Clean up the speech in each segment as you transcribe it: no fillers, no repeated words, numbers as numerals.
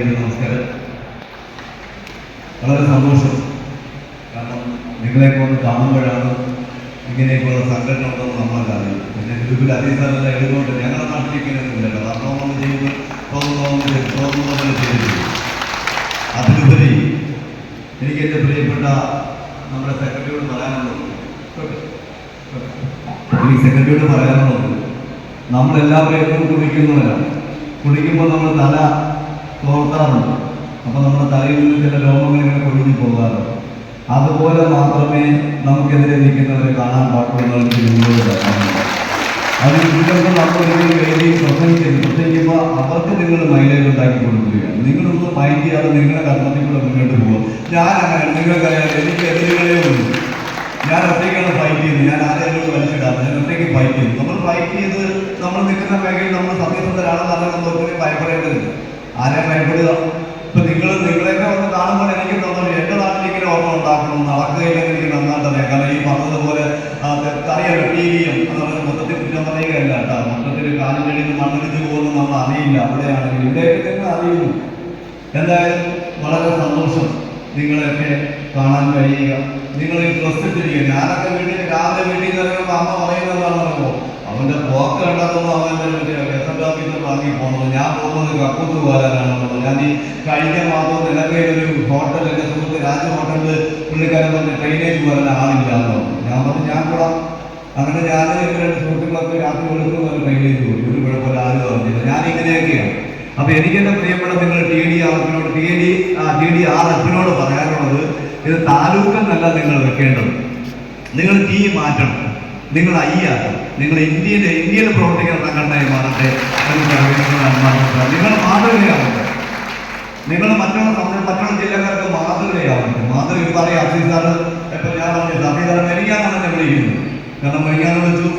എല്ലാവർക്കും നമസ്കാരം. വളരെ സന്തോഷം. കാരണം നിങ്ങളെയൊക്കെ ഒന്ന് കാണുമ്പോഴാണ് ഇങ്ങനെയൊക്കെയുള്ള സംഘടന ഉണ്ടെന്ന് നമ്മളൊക്കെ അറിയും. പിന്നെ ഗ്രൂപ്പിൽ അതീസാറെല്ലാം എഴുതുകൊണ്ട് ഞങ്ങളുടെ നാട്ടിലിരിക്കുന്നൊന്നുമില്ല. വർണ്ണവും ചെയ്യുന്നു തോന്നുന്നതിൽ ചെയ്തിട്ടുണ്ട്. അതിലുപരി എനിക്ക് എൻ്റെ പ്രിയപ്പെട്ട നമ്മുടെ സെക്രട്ടറിയോട് പറയാനുള്ളത്, നമ്മളെല്ലാവരും എപ്പോഴും കുടിക്കുന്നവരാണ്. കുടിക്കുമ്പോൾ നമ്മൾ തല തോർത്താറുണ്ട്. അപ്പോൾ നമ്മുടെ തലയിൽ നിന്ന് ചില രോഗങ്ങൾ ഇങ്ങനെ കൊഴിഞ്ഞു പോകാറുണ്ട്. അതുപോലെ മാത്രമേ നമുക്കെതിരെ നിൽക്കുന്നവരെ കാണാൻ പാടുള്ളൂ. അതിൽ കുട്ടികൾക്ക് നമ്മളൊരിക്കലും വേദി പ്രസംഗിക്കുമ്പോൾ അവർക്ക് നിങ്ങൾ മൈലേജ് ഉണ്ടാക്കി കൊടുക്കുകയാണ്. നിങ്ങളൊന്നും മൈൻഡ് ചെയ്യാതെ നിങ്ങളുടെ കർമ്മത്തിൽ കൂടെ മുന്നോട്ട് പോകും. ഞാൻ അങ്ങനെ നിങ്ങൾക്കറിയാം, എനിക്ക് എതിരുകളേ ഉള്ളൂ. ഞാൻ ഒറ്റയ്ക്കാണ് ഫൈറ്റ് ചെയ്യുന്നത്. ഞാൻ ആരെങ്കിലും വലിച്ചിടാറ്. ഞാൻ ഒറ്റയ്ക്ക് ഫൈറ്റ് ചെയ്തു. നമ്മൾ ഫൈറ്റ് ചെയ്ത് നമ്മൾ നിൽക്കുന്ന മേഖലയിൽ നമ്മൾ സത്യസന്ധരാണെന്ന് പറഞ്ഞാൽ നമ്മൾ ഒത്തിരി ഭയപ്പെടേണ്ടതില്ല. ആരെ ഭയപ്പെടുക? ഇപ്പം നിങ്ങളെയൊക്കെ വന്ന് കാണുമ്പോൾ എനിക്ക് തോന്നുന്നു എൻ്റെ നാട്ടിൽ ഇങ്ങനെ ഓർമ്മ ഉണ്ടാക്കണം. നടക്കുകയില്ലെങ്കിൽ എനിക്ക് നന്നായിട്ട് അറിയാം. കാരണം ഈ പറഞ്ഞതുപോലെ അറിയാലോ, ടിവിയും അതുപോലെ മൊത്തത്തിൽ കുറ്റം പറയുകയല്ല കേട്ടോ. മൊത്തത്തിൽ കാലിൽ നിന്ന് മണ്ണിടിച്ച് പോകുന്നു നമ്മൾ അറിയില്ല. അവിടെയാണെങ്കിൽ ഇവിടെയൊക്കെ നിങ്ങൾ അറിയുന്നു. എന്തായാലും വളരെ സന്തോഷം നിങ്ങളെയൊക്കെ കാണാൻ കഴിയുക. നിങ്ങൾ ഈ ഡ്രസ് ഇട്ടിരിക്കുക. ഞാനൊക്കെ രാവിലെ വീട്ടിൽ നിന്ന് ഇറങ്ങുമ്പോൾ അമ്മ പറയുന്നതാണെന്നോ അവൻ്റെ പോക്ക് കണ്ടാത്തൊന്നും അവൻ്റെ എസ് വാങ്ങി പോകുന്നത്. ഞാൻ പോകുന്നത് കക്കൂത്ത് പോകാനാണെന്നുള്ളത്. ഞാൻ ഈ കഴിഞ്ഞ മാസം നിലക്കയിലൊരു ഹോട്ടൽ, എൻ്റെ സുഹൃത്ത് രാജ് ഹോട്ടലിൽ പുള്ളിക്കാരൻ പറഞ്ഞ് ട്രെയിനേജ് പോകാൻ ആളില്ല എന്ന് പറഞ്ഞു. ഞാൻ പറഞ്ഞു ഞാൻ കൂടാം. അങ്ങനെ ഞാൻ എൻ്റെ രണ്ട് സുഹൃത്തുക്കളൊക്കെ രാത്രി വെളുക്കുന്ന പോലെ ട്രെയിനേജ് പോയി. ഒരു കുഴപ്പമില്ല, ആരും പറഞ്ഞില്ല. ഞാനിങ്ങനെയൊക്കെയാണ്. അപ്പോൾ എനിക്കെൻ്റെ പ്രിയപ്പെട്ട നിങ്ങൾ ടി ഡി ആർ എഫിനോട് പറയാനുള്ളത്, ഇത് താലൂക്കെന്നല്ല നിങ്ങൾ വെക്കേണ്ടത്. നിങ്ങൾ ടീ മാറ്റണം. നിങ്ങൾ ആക്കണം. നിങ്ങൾ ഇന്ത്യയിൽ പ്രവർത്തിക്കുന്ന സംഘടനയായി മാറട്ടെ. നിങ്ങൾ മാതൃകയാവട്ടെ. നിങ്ങൾ മറ്റുള്ള ജില്ലക്കാർക്ക് മാതൃകയാവട്ടെ. മാതൃക പറയാം. അസീസാറ് എപ്പോൾ ഞാൻ പറഞ്ഞു, അസീസാറ് മെരിയാനാണ് എന്നെ വിളിക്കുന്നത്. കാരണം മെരിയാന്ന് വിളിച്ചു,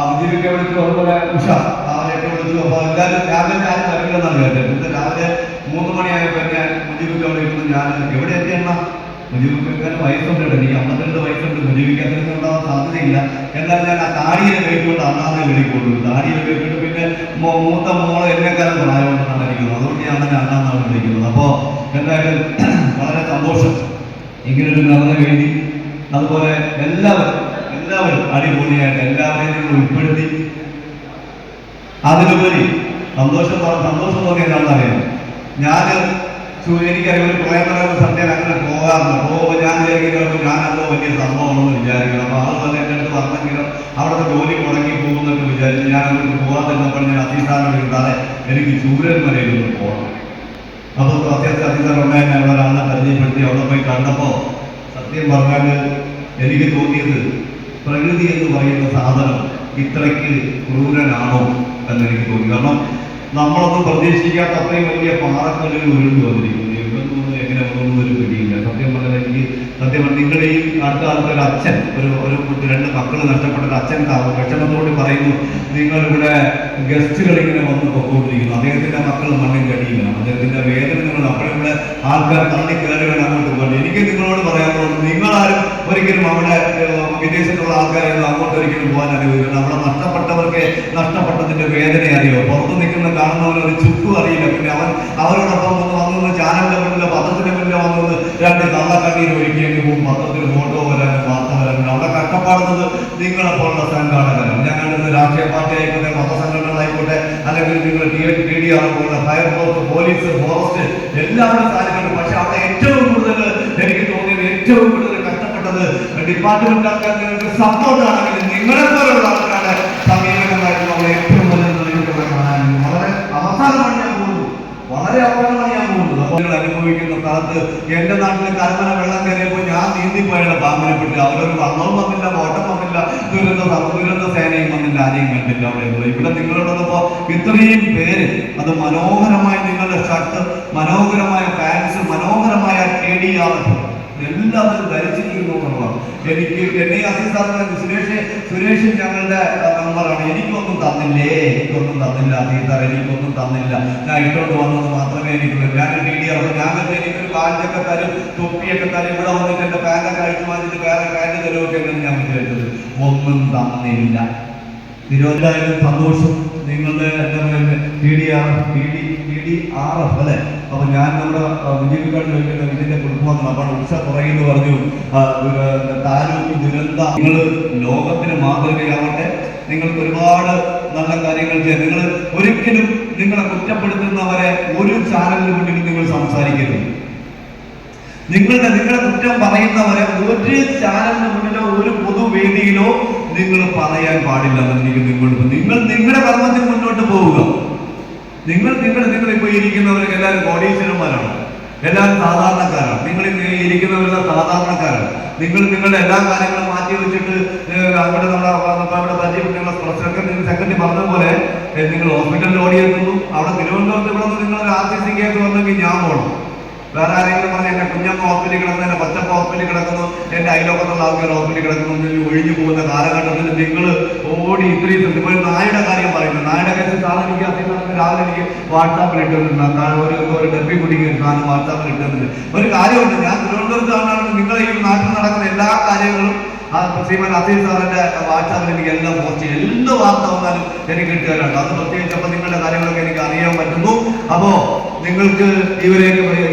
മുജീബിക്കെ വിളിച്ചു, അതുപോലെ ഉഷ അവരെയൊക്കെ വിളിച്ചു. അപ്പോൾ എല്ലാവരും രാവിലെ ആരും വരില്ലെന്നാണ് കേട്ടത്. ഇന്ന് രാവിലെ 3 മണിയായപ്പോൾ എന്നെ മുജീബിക്കെ വിളിക്കുന്നു. ഞാൻ എവിടെ എത്തിയെണ്ണ? മുജീബിക്കാൻ വയസ്സുണ്ട്. എനിക്ക് 52 വയസ്സുണ്ട്. മുജീബിക്കത്തിന് ഉണ്ടാവാൻ സാധ്യതയില്ല. എന്നാൽ ഞാൻ ആ താടിയെ കഴിക്കൊണ്ട് അന്നാതെ വിളിക്കൊള്ളൂ. താടിയെ കഴിക്കൊണ്ട് പിന്നെ മൂത്ത മോളെ എന്നെക്കാലം പ്രായമുണ്ടെന്നാണ് ഇരിക്കുന്നത്. അതുകൊണ്ട് ഞാൻ തന്നെ അന്നാന്നാണ് വിളിക്കുന്നത്. അപ്പോൾ എന്തായാലും വളരെ സന്തോഷം. ഇങ്ങനൊരു നടന്ന വേദി, അതുപോലെ എല്ലാവരും അടിപൊളിയായിട്ട് എല്ലാവരെയും നിങ്ങൾ ഉൾപ്പെടുത്തി. അതിലുപരി സന്തോഷം തോന്നിയ എന്താണെന്നറിയാം, എനിക്കറിയാം ഒരു പ്രേമനഗർ സദ്യയിൽ അങ്ങനെ പോകാറുണ്ട്. പോകുമ്പോൾ ഞാൻ വിചാരിക്കുന്നത് ഞാനതോ വലിയ സംഭവമാണെന്ന് വിചാരിക്കണം. അപ്പോൾ അതുപോലെ എൻ്റെ അടുത്ത് പറഞ്ഞെങ്കിലും അവിടുത്തെ ജോലി മുടങ്ങി പോകുന്നൊക്കെ വിചാരിച്ച് ഞാൻ അങ്ങോട്ട് പോകാതിരുന്നപ്പോൾ ഞാൻ അസീസാറിനോട് ഇരുന്നാലെ എനിക്ക് ചൂരന്മലയിലൊന്ന് പോകണം. അപ്പോൾ അത്യാവശ്യം അസീസാറുണ്ടായി ഞാൻ ഒരാളെ പരിചയപ്പെടുത്തി. അവിടെ പോയി കണ്ടപ്പോൾ സത്യം പറഞ്ഞാൽ എനിക്ക് തോന്നിയത്, പ്രകൃതി എന്ന് പറയുന്ന സാധനം ഇത്രയ്ക്ക് ക്രൂരനാണോ എന്നെനിക്ക് തോന്നി. കാരണം നമ്മളൊന്നും പ്രതീക്ഷിക്കാത്ത അത്രയും വലിയ പാറക്കല്ലുകൾ ഉരുണ്ടു വന്നിരിക്കുന്നു. എവിടുന്നൊന്നും എങ്ങനെ വന്നൊന്നും ഒരു പിടിയില്ല. സത്യം പറഞ്ഞാൽ നിങ്ങളുടെയും അടുത്ത കാലത്ത് ഒരു അച്ഛൻ, ഒരു 2 മക്കൾ നഷ്ടപ്പെട്ട അച്ഛൻ വിഷമത്തോട് പറയുന്നു, നിങ്ങളിവിടെ ഗസ്റ്റുകൾ ഇങ്ങനെ വന്ന് പൊക്കോണ്ടിരിക്കുന്നു. അദ്ദേഹത്തിൻ്റെ മക്കൾ മണ്ണിൽ കടിയില്ല. അദ്ദേഹത്തിൻ്റെ വേദന നിങ്ങൾ അപ്പോഴിവിടെ ആൾക്കാർ തള്ളി കയറി വേണം അങ്ങോട്ട് പോകണം. എനിക്ക് നിങ്ങളോട് പറയാനുള്ളത്, നിങ്ങളാരും ഒരിക്കലും അവിടെ വിദേശത്തുള്ള ആൾക്കാരൊന്നും അങ്ങോട്ട് ഒരിക്കലും പോകാൻ അനുവദിക്കണം. അവിടെ നഷ്ടപ്പെട്ടവർക്ക് നഷ്ടപ്പെട്ടതിൻ്റെ വേദന അറിയോ? പുറത്ത് നിൽക്കുന്ന കാണുന്നവരൊരു ചുക്കും അറിയില്ല. പിന്നെ അവരോടൊപ്പം വന്നു ചാനലിൻ്റെ മുന്നിലോ പത്രത്തിൻ്റെ മുന്നിലോ വന്നത് 2 കള്ളക്കണ്ണീര് ഒഴുകിയെങ്കിൽ പോകും. പത്രത്തിൽ ഫോട്ടോ വരാനും വാർത്ത വരാനും അവിടെ കഷ്ടപ്പാടുന്നത് നിങ്ങളെപ്പോലുള്ള സംഘാടകരാണ്. ഞങ്ങളുടെ രാഷ്ട്രീയ പാർട്ടി ആയിക്കോട്ടെ, മതസംഘടനകളായിക്കോട്ടെ, അല്ലെങ്കിൽ നിങ്ങൾ TDR പോലെ ഫയർഫോഴ്സ്, പോലീസ്, ഫോറസ്റ്റ് എല്ലാവരും കാര്യങ്ങളുണ്ട്. പക്ഷെ അവിടെ ഏറ്റവും കൂടുതൽ എനിക്ക് തോന്നിയത്, ഏറ്റവും കൂടുതൽ കഷ്ടപ്പെട്ടത് ഡിപ്പാർട്ട്മെന്റ് ആൾക്കാർക്ക് സപ്പോർട്ടാണെങ്കിൽ നിങ്ങളെപ്പോലുള്ള ആൾക്കാരുടെ സമീപനമായിരുന്നു അവിടെ ഏറ്റവും കൂടുതൽ കാണാനും. വളരെ അവസാനമാണ് ഞാൻ പോകുന്നത്. നിങ്ങൾ അനുഭവിക്കുന്ന സ്ഥലത്ത് എൻ്റെ നാട്ടിലെ കരമന വെള്ളം കയറിയപ്പോൾ ഞാൻ നീന്തിപ്പോയാണ് പാമ്പിനെപ്പെട്ട്. അവരൊരു വള്ളവും വന്നില്ല, ഓട്ടം വന്നില്ല, ദുരന്ത സേനയും വന്നില്ല, ആരെയും കണ്ടില്ല. അവിടെ ഇവിടെ നിങ്ങളുള്ളപ്പോൾ ഇത്രയും പേര്, അത് മനോഹരമായ നിങ്ങളുടെ ഷർട്ട്, മനോഹരമായ പാൻസ്, മനോഹരമായ TDR എല്ലാവരും ധരിച്ചിരിക്കുന്നു എന്നുള്ളതാണ്. എന്നെ അസീസാറിന് സുരേഷ് ഞങ്ങളുടെ മെമ്പറാണ്. എനിക്കൊന്നും തന്നില്ല അസീസാർ, എനിക്കൊന്നും തന്നില്ല. ഞാൻ ഇട്ടോണ്ട് വന്നത് മാത്രമേ എനിക്കുള്ളൂ. ഞാൻ TDR ഞാൻ എനിക്കൊരു പാൻറ്റൊക്കെ തരും, തൊപ്പിയൊക്കെ തരും. ഇവിടെ വന്നിട്ട് എൻ്റെ പാൻറ്റൊക്കെ അഴിച്ചു മാറ്റിട്ട് വേറെ പാൻറ്റ് തരുമൊക്കെ എന്നാണ് ഞാൻ വിചാരിച്ചത്. ഒന്നും തന്നില്ല. തിരുവനന്തപുരം സന്തോഷം. നിങ്ങളുടെ എന്താ പറയുക, TDR BDRF അല്ലേ? അപ്പൊ ഞാൻ നമ്മുടെ വിജയക്കാട് ചോദിക്കുന്നത് ഇതിന്റെ കുടുംബം അപ്പോൾ ഉഷ പുറകിൽ പറഞ്ഞു താലൂക്ക് ദുരന്ത നിങ്ങൾ ലോകത്തിന് മാതൃകയാവട്ടെ, നിങ്ങൾക്ക് ഒരുപാട് നല്ല കാര്യങ്ങൾ ചെയ്യാം. നിങ്ങൾ ഒരിക്കലും നിങ്ങളെ കുറ്റപ്പെടുത്തുന്നവരെ ഒരു ചാനലിന് മുന്നിൽ നിങ്ങൾ സംസാരിക്കരുത്. നിങ്ങളെ കുറ്റം പറയുന്നവരെ ഒരു ചാനലിന് മുന്നിലോ ഒരു പൊതുവേദിയിലോ നിങ്ങൾ പറയാൻ പാടില്ല. നിങ്ങൾ നിങ്ങളുടെ കർമ്മത്തിൽ മുന്നോട്ട് പോവുക. നിങ്ങൾ ഇപ്പൊ ഇരിക്കുന്നവരൊക്കെ എല്ലാവരും കോടീശ്വരന്മാരാണ്, എല്ലാവരും സാധാരണക്കാരാണ്. നിങ്ങൾ ഇരിക്കുന്നവരെല്ലാം സാധാരണക്കാരാണ്. നിങ്ങളുടെ എല്ലാ കാര്യങ്ങളും മാറ്റി വെച്ചിട്ട് അവിടെ നമ്മുടെ പരിചയപ്പെട്ട സെക്കൻഡ് പറഞ്ഞതുപോലെ നിങ്ങൾ ഹോസ്പിറ്റലിൽ ഓടിയെത്തുന്നു. അവിടെ തിരുവനന്തപുരത്ത് ഇവിടെ നിന്ന് നിങ്ങൾ RCC കേസ് വന്നെങ്കിൽ ഞാൻ പോകണം. വേറെ ആരെങ്കിലും പറഞ്ഞ് എന്റെ കുഞ്ഞമ്മ ഹോസ്പിറ്റലിൽ കിടക്കുന്നു, എന്റെ കൊച്ചമ്മ ഹോസ്പിറ്റലിൽ കിടക്കുന്നു, എന്റെ അയലോകത്തുള്ള ആൾക്കാർ ഹോസ്പിറ്റലിൽ കിടക്കുന്നു, ഒഴിഞ്ഞു പോകുന്ന കാലഘട്ടത്തിൽ നിങ്ങൾ ഓടി ഇത്രയും ഇപ്പോൾ നായുടെ കാര്യം പറയുന്നു. നായുടെ കേസ് സാധനം എനിക്ക് അദ്ദേഹം രാവിലെ എനിക്ക് വാട്സാപ്പിൽ ഇട്ടിരുന്നു. ഒരു ഡെപ്പി കുടിക്ക് ഞാൻ വാട്സാപ്പിൽ ഇട്ടിരുന്നുണ്ട്. ഒരു കാര്യമുണ്ട്, ഞാൻ തിരുവനന്തപുരത്താണ്. നിങ്ങളെ ഈ നാട്ടിൽ നടക്കുന്ന എല്ലാ കാര്യങ്ങളും ശ്രീമാൻ അസീസ് സാറിന്റെ വാട്സാപ്പിൽ എനിക്ക് എല്ലാം പോസ്റ്റ് ചെയ്യും. എന്ത് വാർത്ത വന്നാലും എനിക്ക് കിട്ടുകയാണ്. അത് പ്രത്യേകിച്ച് അപ്പൊ നിങ്ങളുടെ കാര്യങ്ങളൊക്കെ എനിക്ക് അറിയാൻ പറ്റുന്നു. അപ്പോ നിങ്ങൾക്ക് ഇവരെയൊക്കെ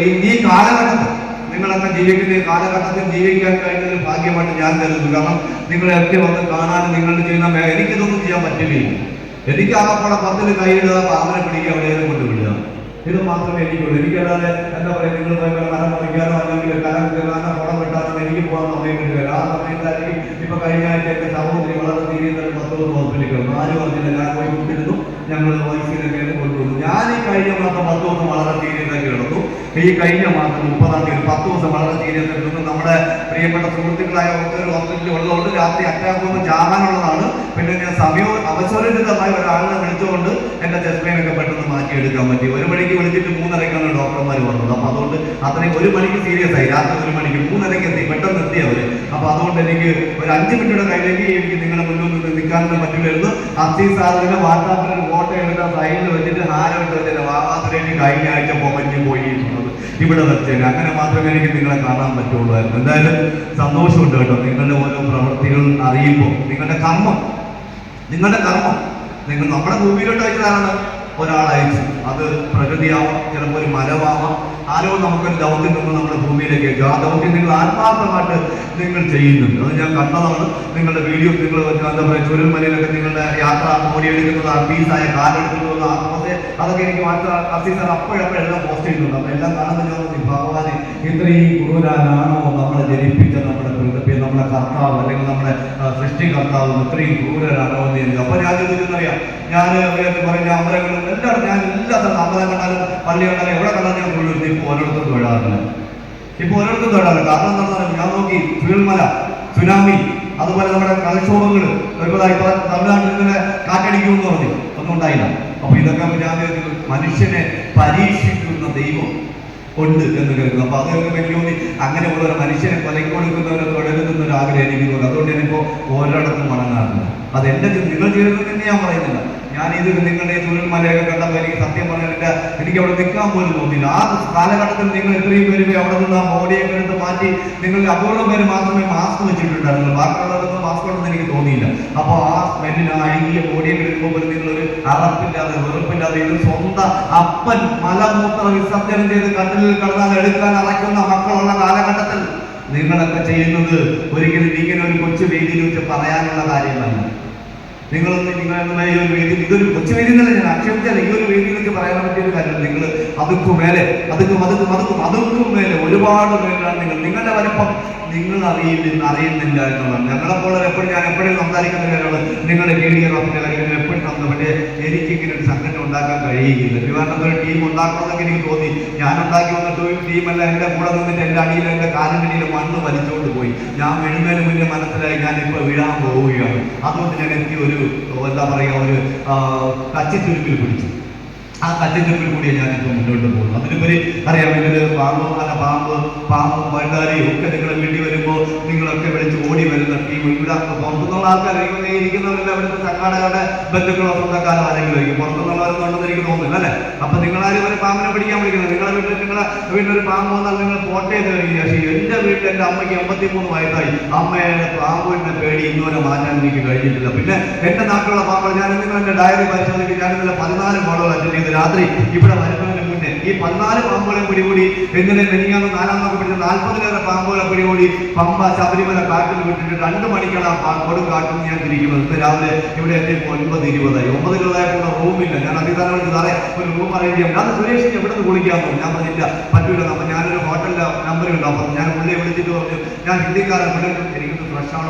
ഈ കാലഘട്ടത്തിൽ നിങ്ങളൊക്കെ ജീവിക്കുന്ന ഈ കാലഘട്ടത്തിൽ ജീവിക്കാൻ കഴിഞ്ഞൊരു ഭാഗ്യമായിട്ട് ഞാൻ കരുതുന്നു. കാരണം നിങ്ങളെയൊക്കെ വന്ന് കാണാനും നിങ്ങൾ ചെയ്യുന്ന എനിക്കിതൊന്നും ചെയ്യാൻ പറ്റില്ല. എനിക്ക് ആകപ്പാടെ 10 കൈയിടുക, പാമ്പനെ പിടിക്കുക, എവിടെയെങ്കിലും കൊണ്ടുവിടുക, ഇത് മാത്രമേ എനിക്കുള്ളൂ. എനിക്കല്ലാതെ എന്താ പറയുക, നിങ്ങൾ മരം പറിക്കാനോ അല്ലെങ്കിൽ കരം കയറാനോ കുടം വെട്ടാനോ എനിക്ക് പോകാൻ സമയം കിട്ടുകയില്ല. ആ സമയത്തായിരിക്കും ഇപ്പൊ കഴിഞ്ഞ ആഴ്ച എന്റെ സഹോദരി വളരെ തീരുന്ന 10 ഹോസ്പിറ്റലിൽ കിടന്നു. ആരും പറഞ്ഞില്ല, ഞാൻ പോയി കൊണ്ടിരുന്നു, ഞങ്ങൾ വൈസിലൊക്കെ കൊണ്ടുവന്നു. ഞാൻ ഈ കഴിഞ്ഞ മാസം 10 ദിവസം വളരെ സീരിയസാക്കി കിടന്നു. ഈ കഴിഞ്ഞ മാസം 30-ാം തീയതി 10 ദിവസം വളരെ സീരിയസ് എടുക്കുന്നു. നമ്മുടെ പ്രിയപ്പെട്ട സുഹൃത്തുക്കളായ ഒരു ഹോസ്പിറ്റലിൽ ഉള്ളതുകൊണ്ട് രാത്രി അറ്റാക്ക് വന്ന് ചാകാനുള്ളതാണ്. പിന്നെ ഞാൻ അവസരമായി ഒരാളിനെ വിളിച്ചുകൊണ്ട് എന്റെ ചെസ്റ്റ് പെയിൻ ഒക്കെ പെട്ടെന്ന് മാറ്റിയെടുക്കാൻ പറ്റി. 1 മണിക്ക് വിളിച്ചിട്ട് 3:30ക്കാണ് ഡോക്ടർമാർ വന്നത്. അപ്പൊ അതുകൊണ്ട് അത്രയും 1 മണിക്ക് സീരിയസ് ആയി, രാത്രി 1 മണിക്ക് 3:30 എത്തി, പെട്ടെന്ന് എത്തി അവര്. അപ്പൊ അതുകൊണ്ട് എനിക്ക് ഒരു 5 മിനിറ്റുടെ കയ്യിലേക്ക് എനിക്ക് നിങ്ങളുടെ മുന്നിൽ നിന്ന് നിൽക്കാനൊന്നും പറ്റില്ലായിരുന്നു. അസീസ് സാറിന്റെ വാട്സാപ്പിൽ ഒരു ഫോട്ടോ എടുക്കാൻ സൈഡിൽ വെച്ചിട്ട് ഹാരമിട്ട് വെച്ചിട്ട് വാവാത്തിലേക്ക് കഴിഞ്ഞ ആഴ്ച പൊമഞ്ഞു പോയി ഇവിടെ വെച്ചേനെ. അങ്ങനെ മാത്രമേ എനിക്ക് നിങ്ങളെ കാണാൻ പറ്റുള്ളായിരുന്നു. എന്തായാലും സന്തോഷമുണ്ട് കേട്ടോ, നിങ്ങളുടെ ഓരോ പ്രവൃത്തികൾ അറിയുമ്പോൾ. നിങ്ങളുടെ കർമ്മം നിങ്ങൾ നമ്മുടെ ഭൂമിയിലോട്ട് അയച്ചതാണ് ഒരാളയച്ചു. അത് പ്രകൃതിയാവാം, ചിലപ്പോൾ ഒരു മരമാവാം, ആരോ നമുക്കൊരു ദൗത്യം നിന്ന് നമ്മുടെ ഭൂമിയിലേക്ക് അയച്ചു. ആ ദൗത്യം നിങ്ങൾ ആത്മാർത്ഥമായിട്ട് നിങ്ങൾ ചെയ്യുന്നുണ്ട്. അത് ഞാൻ കണ്ടതാണ്. നിങ്ങളുടെ വീഡിയോ നിങ്ങൾ എന്താ പറയുക, ചുരൽമലയിലൊക്കെ നിങ്ങളുടെ യാത്ര ഓടിയെടുക്കുന്നത്, പീസായ കാലെടുക്കുന്നത്, അതൊക്കെ എനിക്ക് അസീസർ അപ്പോഴെല്ലാം പോസ്റ്റ് ചെയ്യുന്നുണ്ട്. അപ്പൊ എല്ലാം കാണുന്ന ഭഗവാനെ ഇത്രയും ക്രൂരനാണോ നമ്മളെ ജനിപ്പിച്ച നമ്മുടെ പ്രകൃതി, നമ്മുടെ കർത്താവ് അല്ലെങ്കിൽ നമ്മുടെ സൃഷ്ടികർത്താവ് ഇത്രയും ക്രൂരനാണോ എന്ന് എനിക്ക്. അപ്പൊ ഞാൻ ചോദിച്ചറിയാം, ഞാൻ പറയുന്ന അമ്പലങ്ങളും എല്ലാവരും, ഞാൻ എല്ലാ സ്ഥലത്തും അമ്പലം കണ്ടാലും പള്ളി കണ്ടാലും എവിടെ കണ്ടാലും ഞാൻ തൊഴിൽ. ഇപ്പൊ ഓരോരുത്തരും തൊഴാറില്ല. കാരണം എന്താണെന്ന് ഞാൻ നോക്കി, ചുഴൽമല, സുനാമി, അതുപോലെ നമ്മുടെ കടൽക്ഷോഭങ്ങൾ, തമിഴ്നാട്ടിൽ ഇങ്ങനെ കാറ്റടിക്കുമെന്ന് പറഞ്ഞു, ഒന്നും ഉണ്ടായില്ല. അപ്പൊ ഇതൊക്കെ ഞാൻ മനുഷ്യനെ പരീക്ഷിക്കുന്ന ദൈവം ഉണ്ട് എന്ന് കരുതുന്നു. അപ്പൊ അതൊക്കെ എനിക്ക് തോന്നി, അങ്ങനെയുള്ള ഒരു മനുഷ്യനെ കൊലയ്ക്ക് കൊടുക്കുന്നവരെ തുടരുന്ന ഒരു ആഗ്രഹം എനിക്ക് തോന്നി. അതുകൊണ്ട് ഞാനിപ്പോ ഓരോടത്തും മടങ്ങാറില്ല. അത് എന്റെ നിങ്ങൾ ജീവിതത്തിൽ തന്നെ ഞാൻ പറയുന്നില്ല. ഞാൻ ഇത് നിങ്ങളുടെ ചുഴൽമലയൊക്കെ കണ്ടപ്പോൾ എനിക്ക് സത്യം പറഞ്ഞിട്ട് എനിക്ക് അവിടെ നിൽക്കാൻ പോലും തോന്നില്ല. ആ കാലഘട്ടത്തിൽ നിങ്ങൾ ഇത്രയും പേര് അവിടെ നിന്ന് ആ ബോഡിയൊക്കെ എടുത്ത് മാറ്റി നിങ്ങളിൽ അപൂർവം പേര് മാത്രമേ മാസ്ക് വെച്ചിട്ടുണ്ടായിരുന്നു. ബാക്കിയുള്ളവരൊന്നും മാസ്ക് ഉണ്ടെന്ന് എനിക്ക് തോന്നിയില്ല. അപ്പോൾ ആ സ്മെല്ലിന്, ആ അഴുകിയ ബോഡിയൊക്കെ എടുക്കുമ്പോൾ നിങ്ങളൊരു അറപ്പില്ലാതെ വെറുപ്പില്ലാതെ ഇത് സ്വന്തം അപ്പൻ മലമൂത്ര വിസർജനം ചെയ്ത് കട്ടിലിൽ കിടന്നാൽ എടുക്കാൻ അറയ്ക്കുന്ന മക്കളുള്ള കാലഘട്ടത്തിൽ നിങ്ങളൊക്കെ ചെയ്യുന്നത് ഒരിക്കലും ഇങ്ങനെ ഒരു കൊച്ചു വേദിയിൽ വെച്ച് പറയാനുള്ള കാര്യമല്ല. നിങ്ങളൊന്ന് ഈ ഒരു വേദി, ഇതൊരു കൊച്ചു വേദി എന്നല്ല ഞാൻ ആക്ഷേപിച്ചാൽ, ഈ ഒരു വേദിയിലേക്ക് പറയാൻ പറ്റിയ ഒരു കാര്യം, നിങ്ങൾ അതുക്കും മേലെ അതുക്കും മേലെ ഒരുപാട് പേരാണ് നിങ്ങളുടെ വലിപ്പം നിങ്ങൾ അറിയുന്നില്ല എന്നുള്ളതാണ്. ഞങ്ങളെപ്പോലെ ഞാൻ എപ്പോഴും സംസാരിക്കുന്ന കാര്യമാണ് നിങ്ങളുടെ KDR ഓഫീസിൽ എപ്പോഴും പക്ഷേ എനിക്കിങ്ങനെ ഒരു സംഘടന ഉണ്ടാക്കാൻ കഴിയുകയില്ല. ട്രിവാൻഡ്രത്ത് ടീം ഉണ്ടാക്കണമെന്നൊക്കെ എനിക്ക് തോന്നി. ഞാൻ ഉണ്ടാക്കി വന്നിട്ട് ടീമല്ല, എൻ്റെ കൂടെ നിന്നിട്ട് എൻ്റെ അടിയിൽ, എൻ്റെ കാലിൻ്റെ മണ്ണ് വലിച്ചുകൊണ്ട് പോയി. ഞാൻ വീഴുന്നതിന് മുന്നേ മനസ്സിലായി ഞാൻ ഇപ്പോൾ വീഴാൻ പോവുകയാണ്. അതുകൊണ്ട് ഞാൻ എനിക്ക് ഒരു എന്താ പറയുക, ഒരു കച്ചിത്തുരുപ്പിൽ പിടിച്ചു. ആ കച്ചിത്തുരുപ്പിൽ കൂടിയാണ് ഞാനിപ്പോൾ മുന്നോട്ട് പോകുന്നത്. അതിനുപരി അറിയാം, ഇതിൽ പാമ്പ് വഴുതാരിയും ഒക്കെ നിങ്ങളെ വീട്ടിൽ വരുമ്പോൾ നിങ്ങളൊക്കെ വിളിച്ച് ഓടി വരുന്ന ടീം. ഇവിടെ പുറത്തുനിന്നുള്ള ആൾക്കാർ ഇരിക്കുന്നവരെല്ലാം ഇവിടുത്തെ സംഘാടകരുടെ ബന്ധുക്കളോ സ്വന്തക്കാരോ ആരെങ്കിലും ആയിരിക്കും. പുറത്തുനിന്നുള്ളവരൊന്നും ഉണ്ടെന്ന് എനിക്ക് തോന്നുന്നില്ല അല്ലേ? അപ്പൊ നിങ്ങളാരും ഒരു പാമ്പിനെ പിടിക്കാൻ വിളിക്കുന്നത്, നിങ്ങളുടെ വീട്ടിലൊരു പാമ്പ് വന്നാൽ നിങ്ങൾ പോട്ടേന്ന് കഴിയുക. എൻ്റെ വീട്ടിൽ എൻ്റെ അമ്മയ്ക്ക് 83 വയസ്സായി. അമ്മയുടെ പാമ്പിന്റെ പേടി ഇന്നുവരെ മാറ്റാൻ എനിക്ക് കഴിഞ്ഞിട്ടില്ല. പിന്നെ എൻ്റെ നാട്ടിലുള്ള പാമ്പുകൾ, ഞാൻ നിങ്ങൾ എൻ്റെ ഡയറി പരിശോധിക്കും, ഞാൻ ഇന്നലെ 14 കോളുകൾ അറ്റൻഡ് ചെയ്ത് രാത്രി ഇവിടെ വരുന്നതിന് മുന്നേ ഈ 14 പാമ്പുകളെ പിടികൂടി. എങ്ങനെ മെനിയാന്ന് 4-ാമത്തെ പിടിച്ച 40-ലേറെ പാമ്പുകളെ പിടികൂടി പമ്പ ശബരിമല കാട്ടിൽ വിട്ടിട്ട് 2 മണിക്കാണ് ആ കൊടും കാട്ടിൽ ഞാൻ തിരിക്കുന്നത്. ഇന്ന് രാവിലെ ഇവിടെ എത്തിയപ്പോൾ 9:20 9:20 റൂമില്ല. ഞാൻ അധികാരം വിളിച്ച് സാറേ ഒരു റൂം അറേഞ്ച് ചെയ്യാം. അത് സുരേഷിന് എവിടെ നിന്ന് വിളിക്കാമോ? ഞാൻ പറഞ്ഞില്ല, പറ്റൂല. അപ്പൊ ഞാനൊരു ഹോട്ടലിലെ നമ്പറുണ്ട്. അപ്പം ഞാൻ പുള്ളിയെ വിളിച്ചിട്ട് പറഞ്ഞു, ഞാൻ ഹിന്ദിക്കാരൻ, എനിക്കൊന്ന് ഫ്രഷാണ്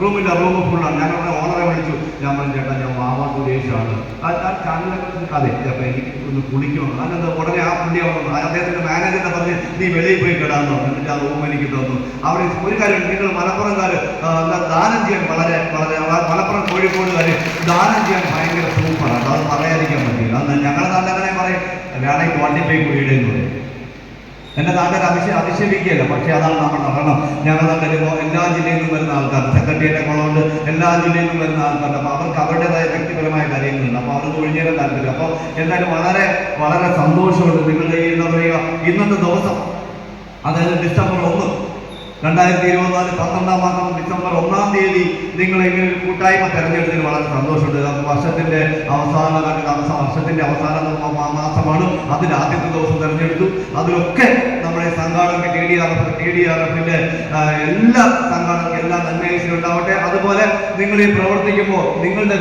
റൂമില്ല, റൂം ഫുള്ളാണ്. ഞാൻ അവിടെ ഓണറെ വിളിച്ചു. ഞാൻ പറഞ്ഞു, ചേട്ടാ ഞാൻ വാവ സുരേഷാണ്, ചാനലൊക്കെ അതെ, അപ്പൊ എനിക്ക് ഒന്ന് കുളിക്കണം. അതെന്താ ഉടനെ ആ പുള്ളി അദ്ദേഹത്തിന്റെ മാനേജറിനെ പറഞ്ഞ് നീ വെളിയിൽ പോയി കിടാന്ന് പറഞ്ഞു. എന്നിട്ട് ആ റൂം എനിക്ക് തന്നു. അവിടെ ഒരു കാര്യം, നിങ്ങൾ മലപ്പുറംകാര് ദാനം ചെയ്യാൻ വളരെ വളരെ മലപ്പുറം കോഴിക്കോടുകാര് ദാനം ചെയ്യാൻ ഭയങ്കര സൂപ്പറാണ്. അത് പറയാതിരിക്കാൻ പറ്റില്ല. അത് ഞങ്ങളുടെ നാട്ടിൽ അങ്ങനെ പറയും, വേണമെങ്കിൽ 25 കോടിയുടെ പറയും. എൻ്റെ നാട്ടിൽ അതിശയിക്കുകയല്ല, പക്ഷേ അതാണ് നമ്മൾ നടണം. ഞങ്ങളുടെ നാട്ടിൽ എല്ലാ ജില്ലയിൽ നിന്നും വരുന്ന ആൾക്കാർ, സെക്രട്ടേറിയറ്റ് കുളമുണ്ട്, എല്ലാ ജില്ലയിൽ നിന്നും വരുന്ന ആൾക്കാരുണ്ട്. അപ്പോൾ അവർക്ക് അവരുടേതായ വ്യക്തിപരമായ കാര്യങ്ങളുണ്ട്. അപ്പോൾ അവർക്ക് ഒഴിഞ്ഞേരാൻ താല്പര്യം. അപ്പോൾ എന്തായാലും വളരെ വളരെ സന്തോഷമുണ്ട് നിങ്ങളുടെ ഈ എന്താ പറയുക ഇന്നത്തെ ദിവസം, അതായത് ഡിസംബർ 1 2024 12-ാം മാസം ഡിസംബർ 1-ാം തീയതി നിങ്ങൾ ഇങ്ങനെ ഒരു കൂട്ടായ്മ തെരഞ്ഞെടുത്തതിന് വളരെ സന്തോഷമുണ്ട്. വർഷത്തിന്റെ അവസാന മാസമാണ്. അതിൽ ആദ്യത്തെ ദിവസം തെരഞ്ഞെടുത്തു. അതിലൊക്കെ നമ്മുടെ സംഘാടകർക്ക് TDRF-ന്റെ എല്ലാ സംഘാടകർക്കും എല്ലാ നന്മയും ഉണ്ടാവട്ടെ. അതുപോലെ നിങ്ങൾ ഈ പ്രവർത്തിക്കുമ്പോൾ നിങ്ങളുടെ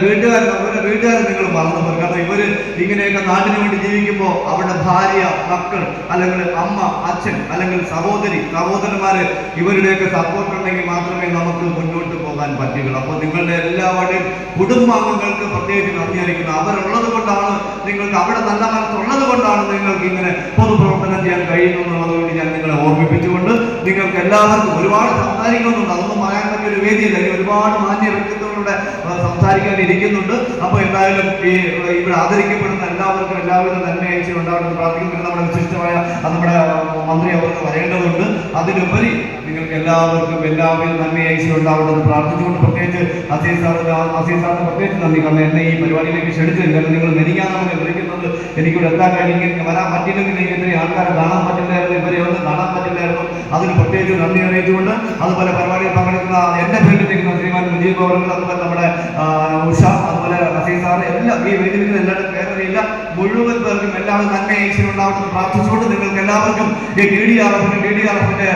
അവരുടെ വീട്ടുകാരെ നിങ്ങൾ മറന്നു പോകും. കാരണം ഇവര് ഇങ്ങനെയൊക്കെ നാടിന് വേണ്ടി ജീവിക്കുമ്പോൾ അവരുടെ ഭാര്യ, മക്കൾ, അല്ലെങ്കിൽ അമ്മ, അച്ഛൻ, അല്ലെങ്കിൽ സഹോദരന്മാര് ഇവരുടെയൊക്കെ സപ്പോർട്ട് ഉണ്ടെങ്കിൽ മാത്രമേ നമുക്ക് മുന്നോട്ട് പോകാൻ പറ്റുകയുള്ളൂ. അപ്പോൾ നിങ്ങളുടെ എല്ലാവരുടെയും കുടുംബാംഗങ്ങൾക്ക് പ്രത്യേകിച്ച് നന്ദി അറിയിക്കുന്നു. അവരുള്ളത് കൊണ്ടാണ് നിങ്ങൾക്ക്, അവിടെ നല്ല മനസ്സുള്ളത് കൊണ്ടാണ് നിങ്ങൾക്ക് ഇങ്ങനെ പൊതുപ്രവർത്തനം ചെയ്യാൻ കഴിയുന്നു എന്നുള്ളതുകൊണ്ട് ഞാൻ നിങ്ങളെ ഓർമ്മിപ്പിച്ചുകൊണ്ട് നിങ്ങൾക്ക് എല്ലാവർക്കും ഒരുപാട് സംസാരിക്കുന്നുണ്ട്. അതൊന്നും പറയാൻ പറ്റിയ ഒരു വേദിയല്ല. ഇനി ഒരുപാട് മാന്യ വ്യക്തിത്വങ്ങളുടെ സംസാരിക്കാൻ ഇരിക്കുന്നുണ്ട്. അപ്പോൾ എന്തായാലും ഈ ഇവിടെ ആദരിക്കപ്പെടുന്ന എല്ലാവർക്കും എല്ലാവിധ നന്മ അയച്ചു ഉണ്ടാവുമെന്ന് പ്രാർത്ഥിക്കുന്നു. നമ്മുടെ വിശിഷ്ടമായ നമ്മുടെ മന്ത്രി അവർക്ക് വരേണ്ടതുണ്ട്. അതിലുപരി നിങ്ങൾക്ക് എല്ലാവർക്കും എല്ലാവിധ നന്മ അയച്ചു ഉണ്ടാവുമെന്ന് പ്രാർത്ഥിച്ചുകൊണ്ട് പ്രത്യേകിച്ച് അസീസ് സാറിന് പ്രത്യേകിച്ച് നന്ദി. കാരണം എന്നെ ഈ പരിപാടിയിലേക്ക് ക്ഷണിച്ചത്, കാരണം നിങ്ങൾ മെനിങ്ങാണെന്ന് വിളിക്കുന്നത് എനിക്കിവിടെ എത്താൻ കഴിഞ്ഞെങ്കിൽ വരാൻ പറ്റില്ലെങ്കിൽ എനിക്ക് ഇത്രയും ആൾക്കാരെ കാണാൻ പറ്റില്ലായിരുന്നു, ഇവരെ ഒന്നും കാണാൻ പറ്റില്ലായിരുന്നു. അതിന് പ്രത്യേകിച്ച് നന്ദി അറിയിച്ചുകൊണ്ട് അതുപോലെ പരിപാടിയിൽ പങ്കെടുക്കുന്ന എൻ്റെ ഫ്രണ്ടിൽ നിൽക്കുന്ന ശ്രീമാൻ മുജീബ് അവർക്ക്, അതുപോലെ നമ്മുടെ ഉഷ, അതുപോലെ അസീസ് സാറ്, എല്ലാം ഈ വേദിയിൽ എല്ലാവരും പേരറിയില്ല, മുഴുവൻ പേർക്കും എല്ലാവരും നന്മ അയച്ചു ഉണ്ടാവുമെന്ന് പ്രാർത്ഥിച്ചുകൊണ്ട് നിങ്ങൾക്ക് എല്ലാവർക്കും ഈ TDRF-ന്റെ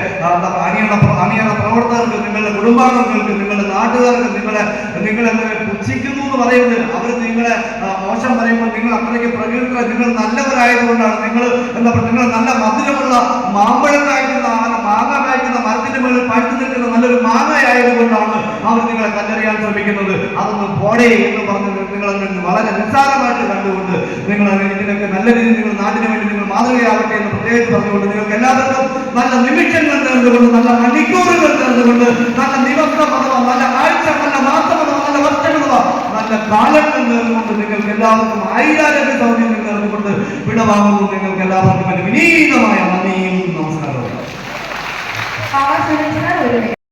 അണിയറ പ്രവർത്തകർക്ക്, നിങ്ങളുടെ കുടുംബാംഗങ്ങൾക്ക്, നിങ്ങളുടെ നാട്ടുകാർക്ക്, നിങ്ങളെ പുച്ഛിക്കുന്നു എന്ന് പറയുന്നത്, അവർ നിങ്ങളെ മോശം പറയുമ്പോൾ നിങ്ങൾ അത്രയ്ക്ക് പ്രകൃതി, നിങ്ങൾ നല്ലവരായതുകൊണ്ടാണ്. നിങ്ങൾ നല്ല മധുരമുള്ള മാമ്പഴം കായ്ക്കുന്ന മാങ്ങ കായ്ക്കുന്ന മരത്തിന്റെ മുകളിൽ പഴുത്തു നിൽക്കുന്ന നല്ലൊരു മാങ്ങയായതുകൊണ്ടാണ് അവർ നിങ്ങളെ കല്ലെറിയാൻ ശ്രമിക്കുന്നത്. അതൊന്നും പോടേ എന്ന് പറഞ്ഞ് നിങ്ങൾ വളരെ നിസ്സാരമായിട്ട് കണ്ടുകൊണ്ട് നിങ്ങൾ ഇതിനൊക്കെ നല്ല രീതിയിൽ നിങ്ങൾ നാടിന് വേണ്ടി നിങ്ങൾ മാതൃകയാവട്ടെ എന്ന് പ്രത്യേകിച്ച് പറഞ്ഞുകൊണ്ട് നിങ്ങൾക്ക് എല്ലാവർക്കും നല്ല നിമിഷങ്ങൾ നേർന്നുകൊണ്ട്, നല്ല മണിക്കൂറുകൾ നേർന്നുകൊണ്ട്, നല്ല ദിവസം അഥവാ നല്ല ആഴ്ച, നല്ല മാസം അഥവാ നല്ല വർഷം അഥവാ നല്ല കാലങ്ങൾ നേർന്നുകൊണ്ട് നിങ്ങൾക്ക് എല്ലാവർക്കും ആയിരാരോഗ്യ സൗകര്യങ്ങൾ നേർന്നുകൊണ്ട് വിടവാങ്ങുന്നു. നിങ്ങൾക്ക് എല്ലാവർക്കും വിനീതമായ നന്ദിയും നമസ്കാരവും.